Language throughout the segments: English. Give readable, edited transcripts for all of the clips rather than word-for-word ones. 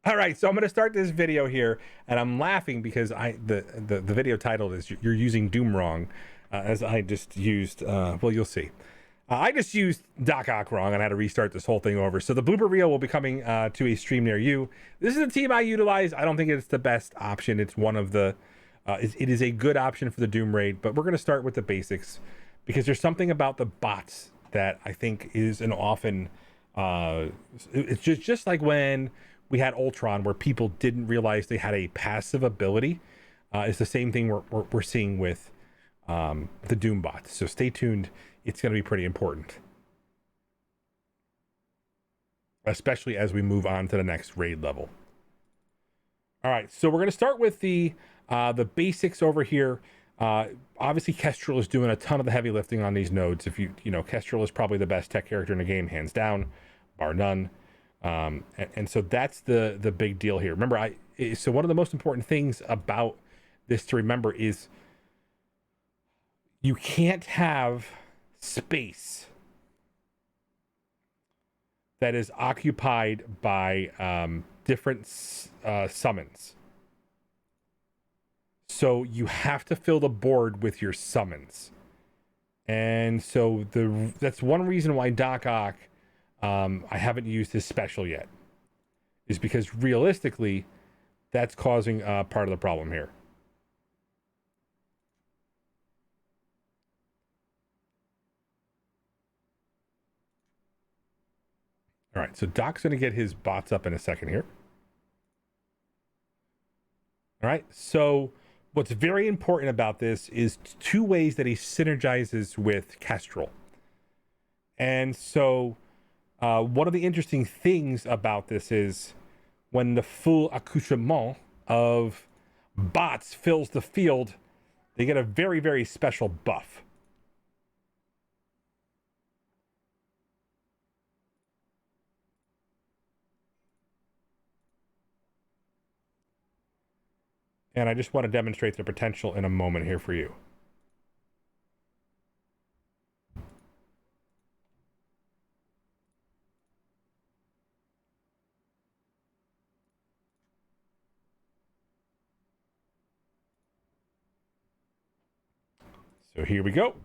All right, so I'm going to start this video here, and I'm laughing because the video title is "You're using Doom wrong," as I just used. Well, you'll see. I just used Doc Ock wrong, and I had to restart this whole thing over. So the blooper reel will be coming to a stream near you. This is the team I utilize. I don't think it's the best option. It's one of the. It is a good option for the Doom raid, but we're going to start with the basics because there's something about the bots that I think is an often. It's just like when we had Ultron, where people didn't realize they had a passive ability. It's the same thing we're seeing with the Doombots. So stay tuned. It's going to be pretty important, especially as we move on to the next raid level. All right, so we're going to start with the basics over here. Obviously, Kestrel is doing a ton of the heavy lifting on these nodes. If you know, Kestrel is probably the best tech character in the game, hands down, bar none. And so that's the big deal here. Remember, so one of the most important things about this to remember is you can't have space that is occupied by different summons. So you have to fill the board with your summons. And so that's one reason why Doc Ock, I haven't used his special yet, is because realistically, that's causing part of the problem here. All right, so Doc's going to get his bots up in a second here. All right, so what's very important about this is two ways that he synergizes with Kestrel. And so one of the interesting things about this is when the full accoutrement of bots fills the field, they get a very, very special buff. And I just want to demonstrate the potential in a moment here for you. So here we go.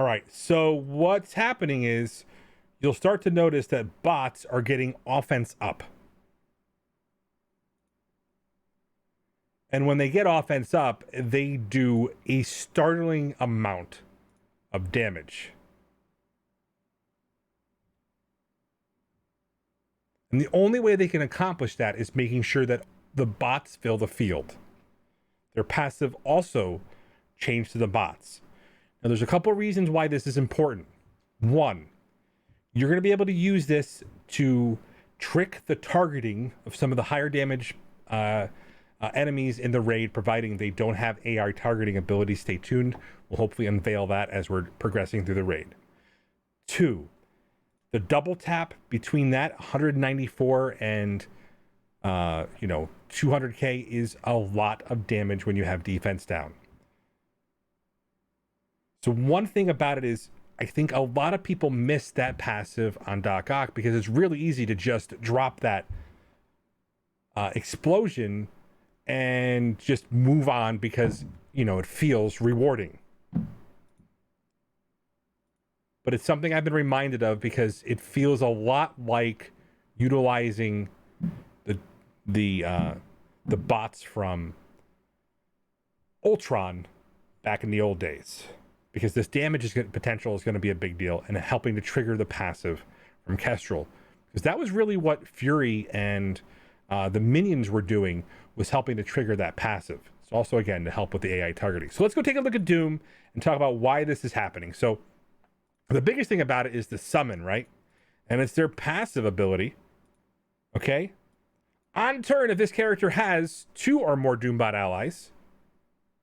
All right, so what's happening is you'll start to notice that bots are getting offense up. And when they get offense up, they do a startling amount of damage. And the only way they can accomplish that is making sure that the bots fill the field. Their passive also changed to the bots. Now, there's a couple of reasons why this is important. One, you're going to be able to use this to trick the targeting of some of the higher damage enemies in the raid, providing they don't have AR targeting ability. Stay tuned. We'll hopefully unveil that as we're progressing through the raid. Two, the double tap between that 194 and 200k is a lot of damage when you have defense down. So one thing about it is I think a lot of people miss that passive on Doc Ock because it's really easy to just drop that explosion and just move on because, it feels rewarding. But it's something I've been reminded of because it feels a lot like utilizing the bots from Ultron back in the old days. Because this damage potential is going to be a big deal and helping to trigger the passive from Kestrel. Because that was really what Fury and the minions were doing, was helping to trigger that passive. It's also, again, to help with the AI targeting. So let's go take a look at Doom and talk about why this is happening. So the biggest thing about it is the summon, right? And it's their passive ability. Okay? On turn, if this character has 2 or more Doombot allies,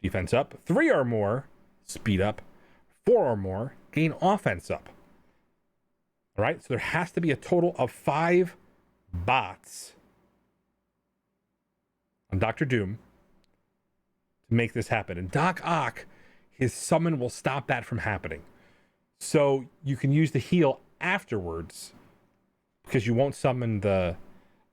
defense up, 3 or more, speed up, 4 or more, gain offense up. All right, so there has to be a total of 5 bots on Dr. Doom to make this happen. And Doc Ock, his summon will stop that from happening. So you can use the heal afterwards because you won't summon the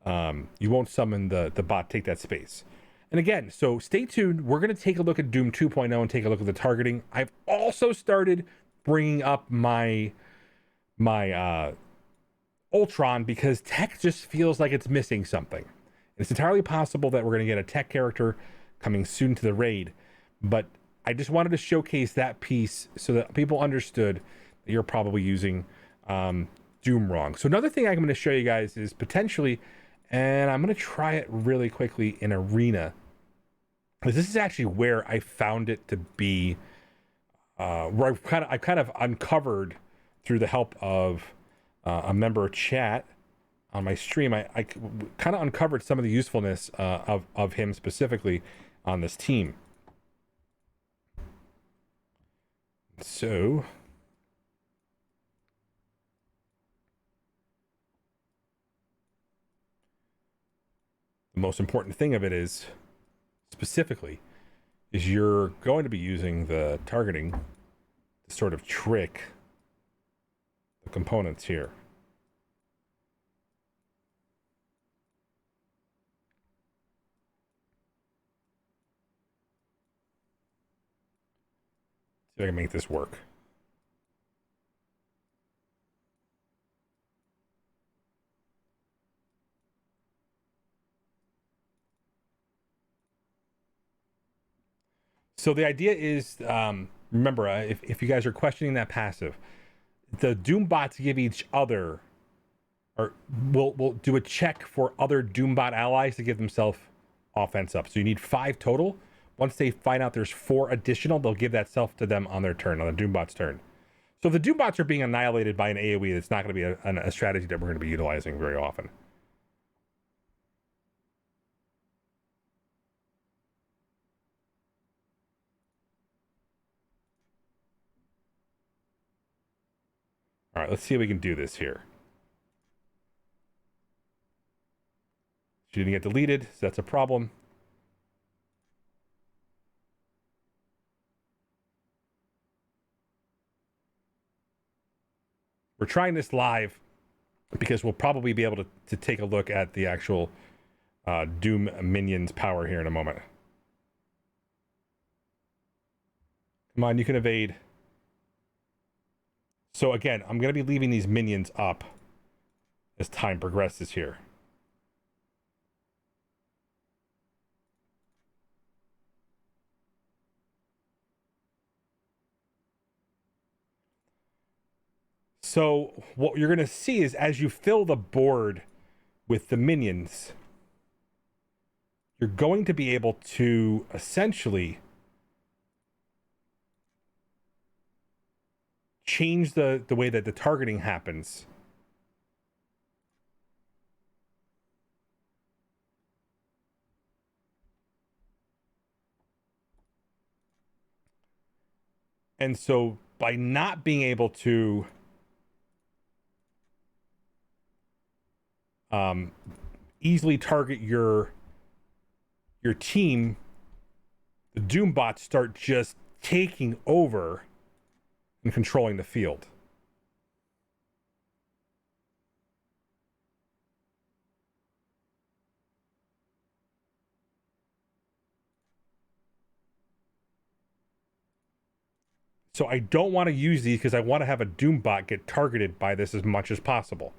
bot take that space. And again, so stay tuned. We're going to take a look at Doom 2.0 and take a look at the targeting. I've also started bringing up my Ultron because tech just feels like it's missing something. It's entirely possible that we're going to get a tech character coming soon to the raid, but I just wanted to showcase that piece so that people understood that you're probably using Doom wrong. So another thing I'm going to show you guys is potentially, and I'm going to try it really quickly in Arena, because this is actually where I found it to be, where I've kind of uncovered through the help of a member chat on my stream. I kind of uncovered some of the usefulness of him specifically on this team. So the most important thing of it is specifically is you're going to be using the targeting to sort of trick the components here. See if I can make this work. So the idea is, remember, if you guys are questioning that passive, the Doombots give each other, or will do a check for other Doombot allies to give themselves offense up. So you need 5 total. Once they find out there's 4 additional, they'll give that self to them on their turn, on the Doombot's turn. So if the Doombots are being annihilated by an AoE, it's not going to be a strategy that we're going to be utilizing very often. All right, let's see if we can do this here. She didn't get deleted, so that's a problem. We're trying this live because we'll probably be able to take a look at the actual Doom minions power here in a moment. Come on, you can evade. So again, I'm going to be leaving these minions up as time progresses here. So what you're going to see is as you fill the board with the minions, you're going to be able to essentially change the way that the targeting happens. And so by not being able to easily target your team, the Doombots start just taking over and controlling the field. So I don't want to use these because I want to have a Doombot get targeted by this as much as possible.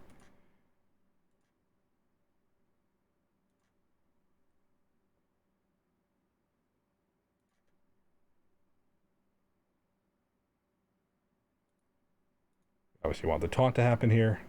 Obviously, want the taunt to happen here.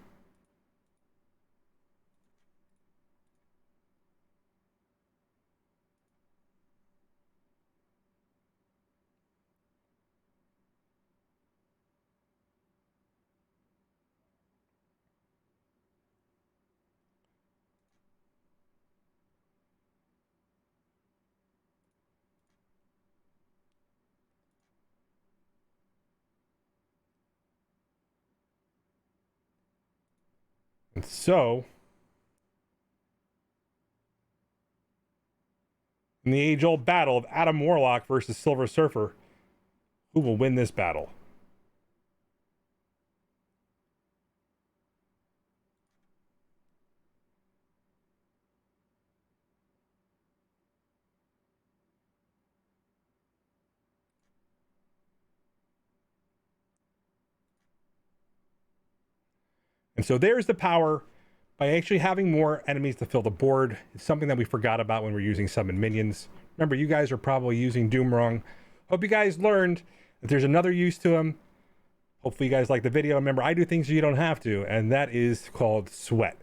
And so In the age-old battle of Adam Warlock versus Silver Surfer, who will win this battle? And so there's the power by actually having more enemies to fill the board. It's something that we forgot about when we're using summon minions. Remember, you guys are probably using Doom wrong. Hope you guys learned that there's another use to them. Hopefully you guys like the video. Remember, I do things you don't have to, and that is called sweat.